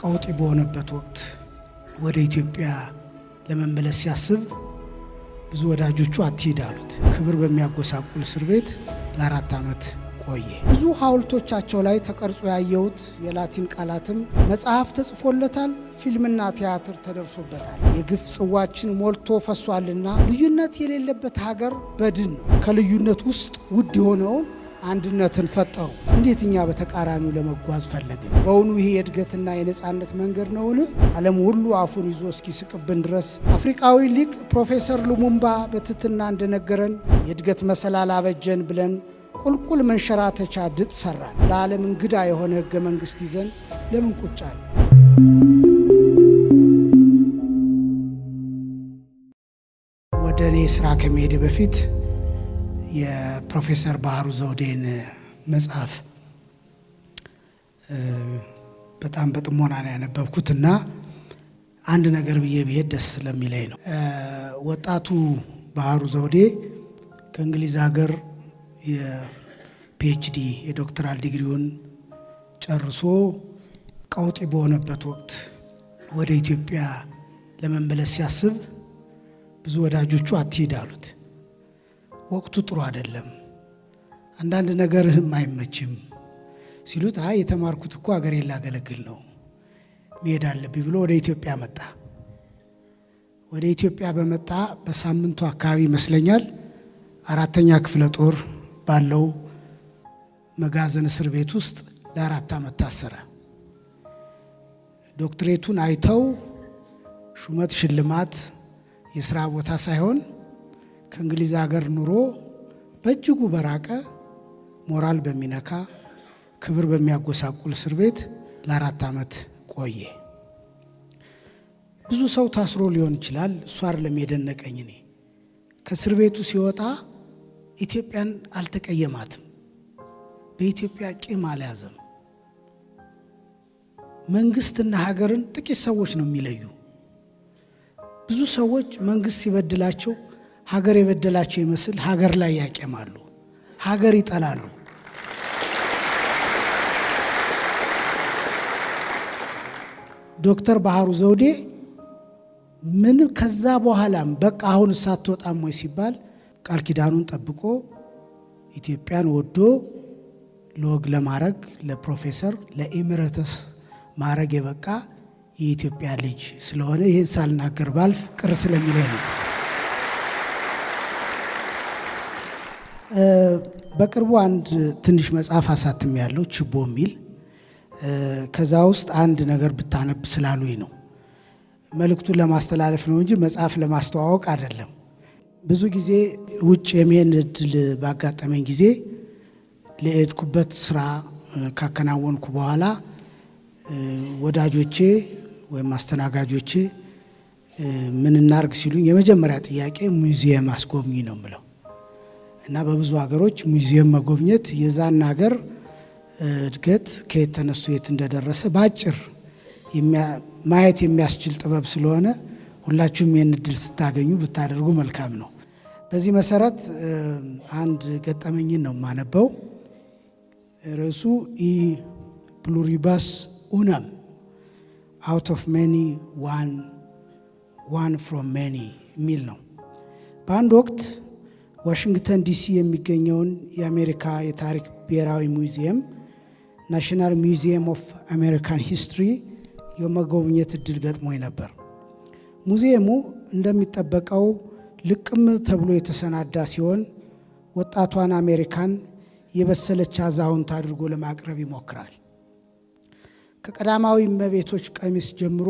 ቀውጢ በሆነበት ወቅት ወደ ኢትዮጵያ ለመመለስ ሲያስብ ብዙ ወዳጆቹ አትሂድ አሉት። ክብር በሚያጎሳቁል እስር ቤት ለ4 ዓመት ቆየ። ብዙ ሐውልቶቻቸው ላይ ተቀርጾ ያየሁት የላቲን ቃላትም መጽሐፍ ተጽፎለታል፣ ፊልምና ቲያትር ተደርሶበታል። የግፍ ጽዋችን ሞልቶ ፈሷልና ልዩነት የሌለበት ሀገር በድን ነው። ከልዩነት ውስጥ ውድ የሆነውን አንድነትን ፈጠሩ። እንዴት እኛ በተቃራኒው ለመጓዝ ፈለግን? በእውኑ ይሄ የእድገትና የነጻነት መንገድ ነውን? ዓለም ሁሉ አፉን ይዞ እስኪስቅብን ድረስ አፍሪካዊ ሊቅ ፕሮፌሰር ሉሙምባ በትትና እንደነገረን የእድገት መሰላል አበጀን ብለን ቁልቁል መንሸራተቻ ድጥ ሰራን። ለዓለም እንግዳ የሆነ ሕገ መንግሥት ይዘን ለምን ቁጫል? ወደ እኔ ስራ ከመሄድ በፊት የፕሮፌሰር ባህሩ ዘውዴን መጽሐፍ በጣም በጥሞና ነው ያነበብኩትና አንድ ነገር ብዬ ብሄድ ደስ ስለሚለኝ ነው። ወጣቱ ባህሩ ዘውዴ ከእንግሊዝ ሀገር የፒኤችዲ የዶክተራል ዲግሪውን ጨርሶ ቀውጢ በሆነበት ወቅት ወደ ኢትዮጵያ ለመመለስ ሲያስብ ብዙ ወዳጆቹ አትሂድ አሉት። ወቅቱ ጥሩ አይደለም፣ አንዳንድ ነገርህም አይመችም ሲሉት አይ የተማርኩት እኮ ሀገሬን ላገለግል ነው መሄድ አለብኝ ብሎ ወደ ኢትዮጵያ መጣ። ወደ ኢትዮጵያ በመጣ በሳምንቱ አካባቢ ይመስለኛል 4ኛ ክፍለ ጦር ባለው መጋዘን እስር ቤት ውስጥ ለ4 ዓመት ታሰረ። ዶክትሬቱን አይተው ሹመት ሽልማት የሥራ ቦታ ሳይሆን ከእንግሊዝ ሀገር ኑሮ በእጅጉ በራቀ ሞራል በሚነካ ክብር በሚያጎሳቁል እስር ቤት ለ4 ዓመት ቆየ። ብዙ ሰው ታስሮ ሊሆን ይችላል። እሱ አይደለም የደነቀኝ። እኔ ከእስር ቤቱ ሲወጣ ኢትዮጵያን አልተቀየማትም፣ በኢትዮጵያ ቂም አልያዘም። መንግስትና ሀገርን ጥቂት ሰዎች ነው የሚለዩ። ብዙ ሰዎች መንግስት ሲበድላቸው ሀገር የበደላቸው ይመስል ሀገር ላይ ያቄማሉ፣ ሀገር ይጠላሉ። ዶክተር ባህሩ ዘውዴ ምን ከዛ በኋላም በቃ አሁን ሳትወጣም ወይ ሲባል ቃል ኪዳኑን ጠብቆ ኢትዮጵያን ወዶ ለወግ ለማረግ ለፕሮፌሰር ለኢሜሪተስ ማረግ የበቃ የኢትዮጵያ ልጅ ስለሆነ ይህን ሳልናገር ባልፍ ቅር ስለሚለኝ ነው። በቅርቡ አንድ ትንሽ መጽሐፍ አሳትም ያለው ችቦ የሚል ከዛ ውስጥ አንድ ነገር ብታነብ ስላሉኝ ነው። መልእክቱን ለማስተላለፍ ነው እንጂ መጽሐፍ ለማስተዋወቅ አይደለም። ብዙ ጊዜ ውጭ የሚሄድ እድል ባጋጠመኝ ጊዜ ለሄድኩበት ስራ ካከናወንኩ በኋላ ወዳጆቼ ወይም አስተናጋጆቼ ምን እናርግ ሲሉኝ የመጀመሪያ ጥያቄ ሙዚየም አስጎብኚ ነው የምለው እና በብዙ ሀገሮች ሙዚየም መጎብኘት የዛን ሀገር እድገት ከየት ተነስቶ የት እንደደረሰ በአጭር ማየት የሚያስችል ጥበብ ስለሆነ ሁላችሁም ይህን እድል ስታገኙ ብታደርጉ መልካም ነው። በዚህ መሰረት አንድ ገጠመኝን ነው የማነበው። ርዕሱ ኢ ፕሉሪባስ ኡነም አውት ኦፍ ሜኒ ዋን ፍሮም ሜኒ የሚል ነው። በአንድ ወቅት ዋሽንግተን ዲሲ የሚገኘውን የአሜሪካ የታሪክ ብሔራዊ ሙዚየም ናሽናል ሙዚየም ኦፍ አሜሪካን ሂስትሪ የመጎብኘት እድል ገጥሞኝ ነበር። ሙዚየሙ እንደሚጠበቀው ልቅም ተብሎ የተሰናዳ ሲሆን ወጣቷን አሜሪካን የበሰለች አዛውንት አድርጎ ለማቅረብ ይሞክራል። ከቀዳማዊ እመቤቶች ቀሚስ ጀምሮ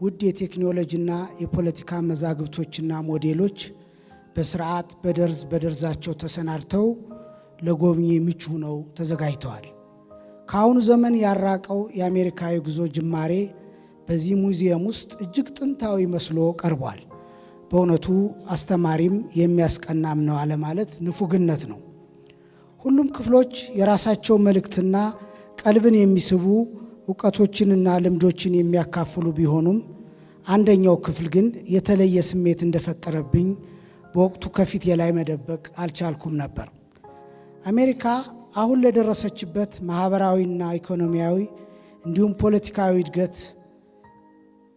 ውድ የቴክኖሎጂና የፖለቲካ መዛግብቶችና ሞዴሎች በስርዓት በደርዛቸው ተሰናድተው ለጎብኚ ምቹ ሆነው ተዘጋጅተዋል። ከአሁኑ ዘመን ያራቀው የአሜሪካ የጉዞ ጅማሬ በዚህ ሙዚየም ውስጥ እጅግ ጥንታዊ መስሎ ቀርቧል። በእውነቱ አስተማሪም የሚያስቀናም ነው አለማለት ንፉግነት ነው። ሁሉም ክፍሎች የራሳቸው መልእክትና ቀልብን የሚስቡ እውቀቶችንና ልምዶችን የሚያካፍሉ ቢሆኑም አንደኛው ክፍል ግን የተለየ ስሜት እንደፈጠረብኝ በወቅቱ ከፊት የላይ መደበቅ አልቻልኩም ነበር። አሜሪካ አሁን ለደረሰችበት ማህበራዊና ኢኮኖሚያዊ እንዲሁም ፖለቲካዊ እድገት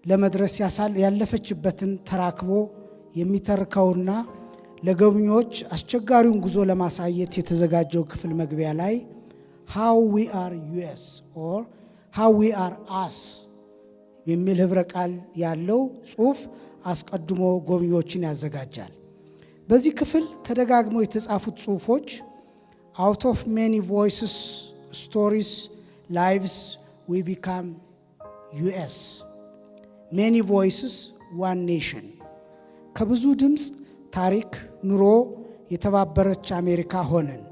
ለመድረስ ያለፈችበትን ተራክቦ የሚተርከውና ለጎብኚዎች አስቸጋሪውን ጉዞ ለማሳየት የተዘጋጀው ክፍል መግቢያ ላይ how we are US or how we are us የሚል ህብረ ቃል ያለው ጽሑፍ አስቀድሞ ጎብኚዎችን ያዘጋጃል። በዚህ ክፍል ተደጋግመው የተጻፉት ጽሑፎች out of many voices, stories, lives we become US. many voices, one nation. ከብዙ ድምፅ ታሪክ ኑሮ የተባበረች አሜሪካ ሆነን፣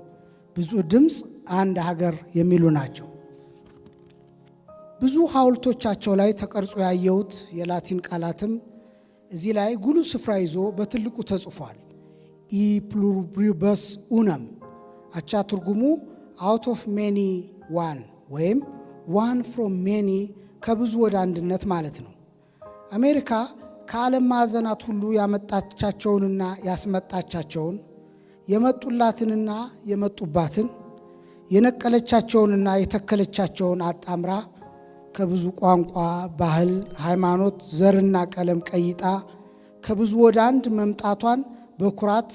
ብዙ ድምፅ አንድ ሀገር የሚሉ ናቸው። ብዙ ሐውልቶቻቸው ላይ ተቀርጾ ያየሁት የላቲን ቃላትም እዚህ ላይ ጉልህ ስፍራ ይዞ በትልቁ ተጽፏል። ኢ ፕሉሪበስ ኡነም አቻ ትርጉሙ out of many one ወይም one from many ከብዙ ወደ አንድነት ማለት ነው። አሜሪካ ከዓለም ማዕዘናት ሁሉ ያመጣቻቸውንና ያስመጣቻቸውን፣ የመጡላትንና የመጡባትን፣ የነቀለቻቸውንና የተከለቻቸውን አጣምራ ከብዙ ቋንቋ፣ ባህል፣ ሃይማኖት፣ ዘርና ቀለም ቀይጣ ከብዙ ወደ አንድ መምጣቷን በኩራት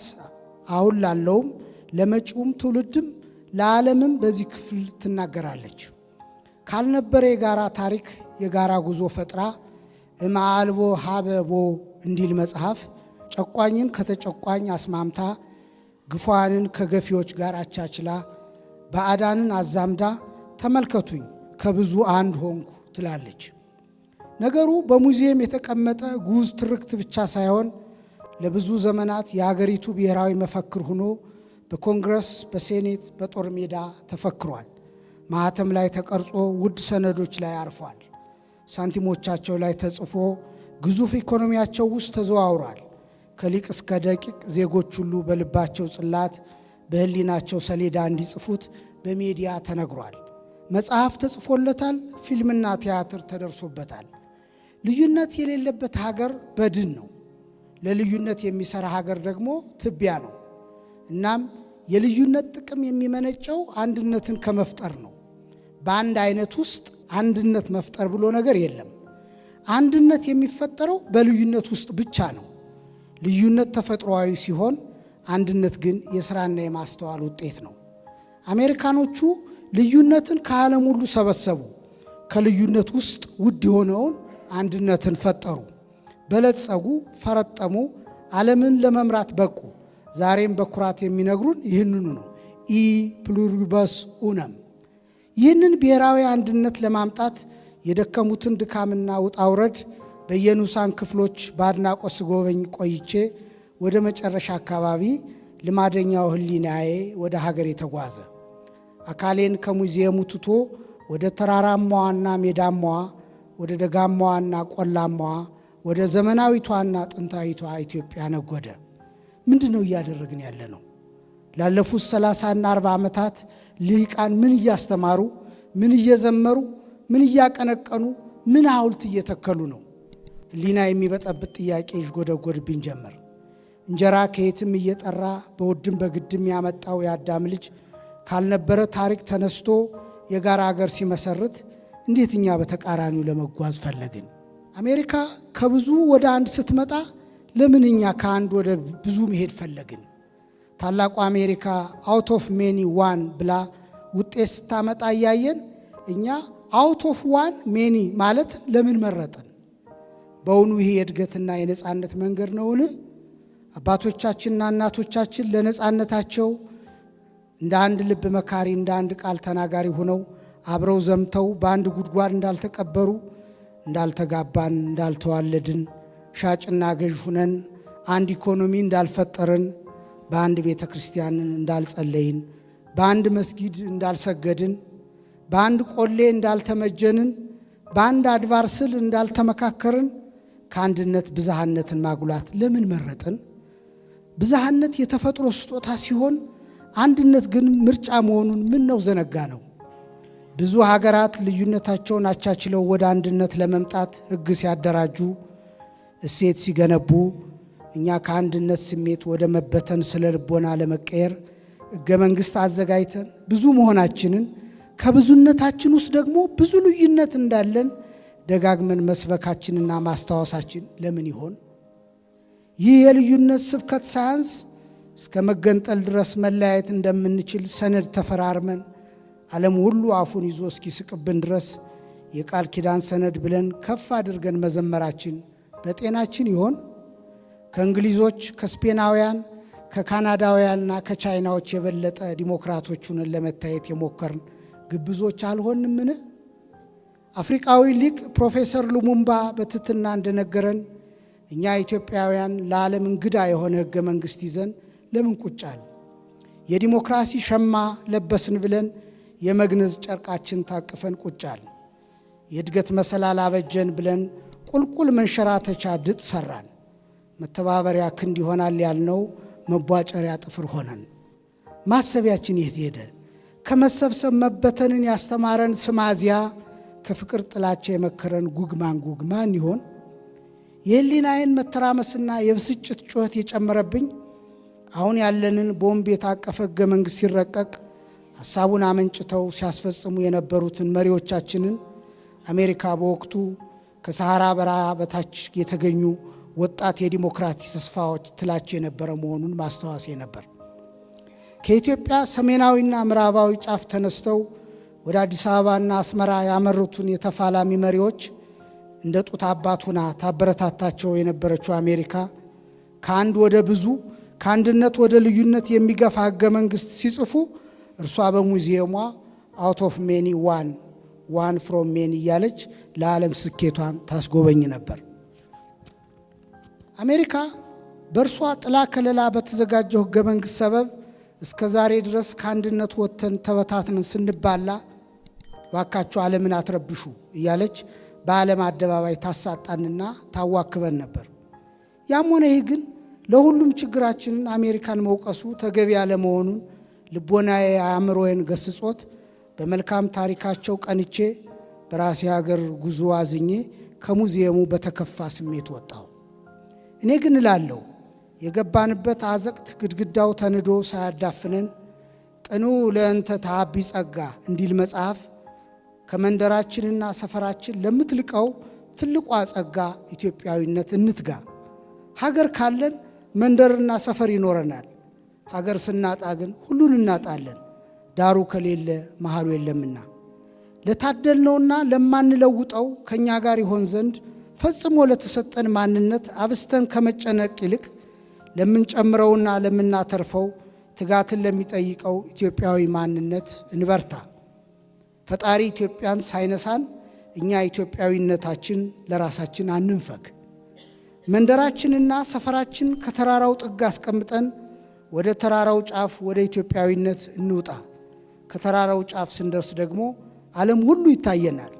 አሁን ላለውም ለመጪውም ትውልድም ለዓለምም በዚህ ክፍል ትናገራለች። ካልነበረ የጋራ ታሪክ የጋራ ጉዞ ፈጥራ እማልቦ ሀበቦ እንዲል መጽሐፍ ጨቋኝን ከተጨቋኝ አስማምታ ግፏንን ከገፊዎች ጋር አቻችላ ባዕዳንን አዛምዳ ተመልከቱኝ ከብዙ አንድ ሆንኩ ትላለች። ነገሩ በሙዚየም የተቀመጠ ጉዝ ትርክት ብቻ ሳይሆን ለብዙ ዘመናት የሀገሪቱ ብሔራዊ መፈክር ሆኖ በኮንግረስ፣ በሴኔት፣ በጦር ሜዳ ተፈክሯል። ማህተም ላይ ተቀርጾ ውድ ሰነዶች ላይ አርፏል። ሳንቲሞቻቸው ላይ ተጽፎ ግዙፍ ኢኮኖሚያቸው ውስጥ ተዘዋውሯል። ከሊቅ እስከ ደቂቅ ዜጎች ሁሉ በልባቸው ጽላት በህሊናቸው ሰሌዳ እንዲጽፉት በሚዲያ ተነግሯል። መጽሐፍ ተጽፎለታል። ፊልምና ቲያትር ተደርሶበታል። ልዩነት የሌለበት ሀገር በድን ነው። ለልዩነት የሚሰራ ሀገር ደግሞ ትቢያ ነው። እናም የልዩነት ጥቅም የሚመነጨው አንድነትን ከመፍጠር ነው። በአንድ አይነት ውስጥ አንድነት መፍጠር ብሎ ነገር የለም። አንድነት የሚፈጠረው በልዩነት ውስጥ ብቻ ነው። ልዩነት ተፈጥሯዊ ሲሆን፣ አንድነት ግን የሥራና የማስተዋል ውጤት ነው። አሜሪካኖቹ ልዩነትን ከዓለም ሁሉ ሰበሰቡ። ከልዩነት ውስጥ ውድ የሆነውን አንድነትን ፈጠሩ። በለጸጉ፣ ፈረጠሙ፣ ዓለምን ለመምራት በቁ። ዛሬም በኩራት የሚነግሩን ይህንኑ ነው። ኢ ፕሉሪበስ ኡነም። ይህንን ብሔራዊ አንድነት ለማምጣት የደከሙትን ድካምና ውጣውረድ በየንዑሳን ክፍሎች በአድናቆት ስጎበኝ ቆይቼ ወደ መጨረሻ አካባቢ ልማደኛው ህሊናዬ ወደ ሀገር የተጓዘ አካሌን ከሙዚየሙ ትቶ ወደ ተራራማዋና ሜዳማዋ፣ ወደ ደጋማዋና ቆላማዋ፣ ወደ ዘመናዊቷና ጥንታዊቷ ኢትዮጵያ ነጎደ። ምንድን ነው እያደረግን ያለ ነው? ላለፉት 30ና 40 ዓመታት ልሂቃን ምን እያስተማሩ፣ ምን እየዘመሩ፣ ምን እያቀነቀኑ፣ ምን ሐውልት እየተከሉ ነው? ህሊና የሚበጠብጥ ጥያቄ ይጎደጎድብኝ ጀመር። እንጀራ ከየትም እየጠራ በውድም በግድም ያመጣው የአዳም ልጅ ካልነበረ ታሪክ ተነስቶ የጋራ ሀገር ሲመሰርት እንዴት እኛ በተቃራኒው ለመጓዝ ፈለግን? አሜሪካ ከብዙ ወደ አንድ ስትመጣ ለምን እኛ ከአንድ ወደ ብዙ መሄድ ፈለግን? ታላቁ አሜሪካ አውት ኦፍ ሜኒ ዋን ብላ ውጤት ስታመጣ እያየን እኛ አውት ኦፍ ዋን ሜኒ ማለት ለምን መረጥን? በእውኑ ይሄ የእድገትና የነጻነት መንገድ ነውን? አባቶቻችንና እናቶቻችን ለነጻነታቸው እንደ አንድ ልብ መካሪ፣ እንደ አንድ ቃል ተናጋሪ ሆነው አብረው ዘምተው በአንድ ጉድጓድ እንዳልተቀበሩ፣ እንዳልተጋባን፣ እንዳልተዋለድን፣ ሻጭና ገዥ ሁነን አንድ ኢኮኖሚ እንዳልፈጠርን፣ በአንድ ቤተ ክርስቲያንን እንዳልጸለይን፣ በአንድ መስጊድ እንዳልሰገድን፣ በአንድ ቆሌ እንዳልተመጀንን፣ በአንድ አድባር ስል እንዳልተመካከርን ከአንድነት ብዝሃነትን ማጉላት ለምን መረጥን? ብዝሃነት የተፈጥሮ ስጦታ ሲሆን አንድነት ግን ምርጫ መሆኑን ምን ነው ዘነጋ ነው? ብዙ ሀገራት ልዩነታቸውን አቻችለው ወደ አንድነት ለመምጣት ሕግ ሲያደራጁ፣ እሴት ሲገነቡ፣ እኛ ከአንድነት ስሜት ወደ መበተን ስለ ልቦና ለመቀየር ሕገ መንግሥት አዘጋጅተን ብዙ መሆናችንን ከብዙነታችን ውስጥ ደግሞ ብዙ ልዩነት እንዳለን ደጋግመን መስበካችንና ማስታወሳችን ለምን ይሆን? ይህ የልዩነት ስብከት ሳያንስ እስከ መገንጠል ድረስ መለያየት እንደምንችል ሰነድ ተፈራርመን ዓለም ሁሉ አፉን ይዞ እስኪስቅብን ድረስ የቃል ኪዳን ሰነድ ብለን ከፍ አድርገን መዘመራችን በጤናችን ይሆን? ከእንግሊዞች፣ ከስፔናውያን፣ ከካናዳውያንና ከቻይናዎች የበለጠ ዲሞክራቶቹን ለመታየት የሞከርን ግብዞች አልሆንምን? አፍሪካዊ ሊቅ ፕሮፌሰር ሉሙምባ በትትና እንደነገረን እኛ ኢትዮጵያውያን ለዓለም እንግዳ የሆነ ሕገ መንግሥት ይዘን ለምን ቁጫል? የዲሞክራሲ ሸማ ለበስን ብለን የመግነዝ ጨርቃችን ታቅፈን ቁጫል። የእድገት መሰላል አበጀን ብለን ቁልቁል መንሸራተቻ ድጥ ሰራን። መተባበሪያ ክንድ ይሆናል ያልነው መቧጨሪያ ጥፍር ሆነን። ማሰቢያችን የት ሄደ? ከመሰብሰብ መበተንን ያስተማረን ስማዚያ፣ ከፍቅር ጥላቻ የመከረን ጉግማን ይሆን? የህሊናዬን መተራመስና የብስጭት ጩኸት የጨመረብኝ አሁን ያለንን ቦምብ የታቀፈ ሕገ መንግሥት ሲረቀቅ ሐሳቡን አመንጭተው ሲያስፈጽሙ የነበሩትን መሪዎቻችንን አሜሪካ በወቅቱ ከሰሃራ በረሃ በታች የተገኙ ወጣት የዲሞክራሲ ተስፋዎች ትላቸው የነበረ መሆኑን ማስተዋሴ ነበር። ከኢትዮጵያ ሰሜናዊና ምዕራባዊ ጫፍ ተነስተው ወደ አዲስ አበባና አስመራ ያመሩትን የተፋላሚ መሪዎች እንደ ጡት አባት ሆና ታበረታታቸው የነበረችው አሜሪካ ከአንድ ወደ ብዙ ከአንድነት ወደ ልዩነት የሚገፋ ሕገ መንግሥት ሲጽፉ እርሷ በሙዚየሟ አውት ኦፍ ሜኒ ዋን ፍሮም ሜኒ እያለች ለዓለም ስኬቷን ታስጎበኝ ነበር። አሜሪካ በእርሷ ጥላ ከለላ በተዘጋጀው ሕገ መንግሥት ሰበብ እስከ ዛሬ ድረስ ከአንድነት ወጥተን ተበታትነን ስንባላ ባካችሁ ዓለምን አትረብሹ እያለች በዓለም አደባባይ ታሳጣንና ታዋክበን ነበር። ያም ሆነ ይህ ግን ለሁሉም ችግራችንን አሜሪካን መውቀሱ ተገቢ ያለመሆኑን ልቦናዬ አእምሮዬን ገስጾት በመልካም ታሪካቸው ቀንቼ በራሴ ሀገር ጉዞ አዝኜ ከሙዚየሙ በተከፋ ስሜት ወጣሁ። እኔ ግን እላለሁ የገባንበት አዘቅት ግድግዳው ተንዶ ሳያዳፍነን ቅኑ ለእንተ ተሃቢ ጸጋ እንዲል መጽሐፍ ከመንደራችንና ሰፈራችን ለምትልቀው ትልቋ ጸጋ ኢትዮጵያዊነት እንትጋ። ሀገር ካለን መንደርና ሰፈር ይኖረናል። ሀገር ስናጣ ግን ሁሉን እናጣለን። ዳሩ ከሌለ መሃሉ የለምና ለታደልነውና ለማንለውጠው ከኛ ጋር ይሆን ዘንድ ፈጽሞ ለተሰጠን ማንነት አብስተን ከመጨነቅ ይልቅ ለምንጨምረውና ለምናተርፈው ትጋትን ለሚጠይቀው ኢትዮጵያዊ ማንነት እንበርታ። ፈጣሪ ኢትዮጵያን ሳይነሳን እኛ ኢትዮጵያዊነታችን ለራሳችን አንንፈግ። መንደራችንና ሰፈራችን ከተራራው ጥግ አስቀምጠን ወደ ተራራው ጫፍ ወደ ኢትዮጵያዊነት እንውጣ። ከተራራው ጫፍ ስንደርስ ደግሞ ዓለም ሁሉ ይታየናል።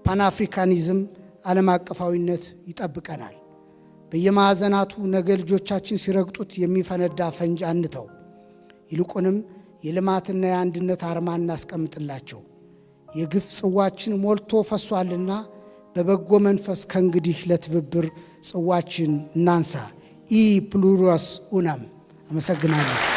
ፓንአፍሪካኒዝም ዓለም አቀፋዊነት ይጠብቀናል። በየማዕዘናቱ ነገ ልጆቻችን ሲረግጡት የሚፈነዳ ፈንጅ አንተው። ይልቁንም የልማትና የአንድነት አርማ እናስቀምጥላቸው። የግፍ ጽዋችን ሞልቶ ፈሷልና በበጎ መንፈስ ከእንግዲህ ለትብብር ጽዋችን እናንሳ። ኢ ፕሉሪስ ኡናም። አመሰግናለሁ።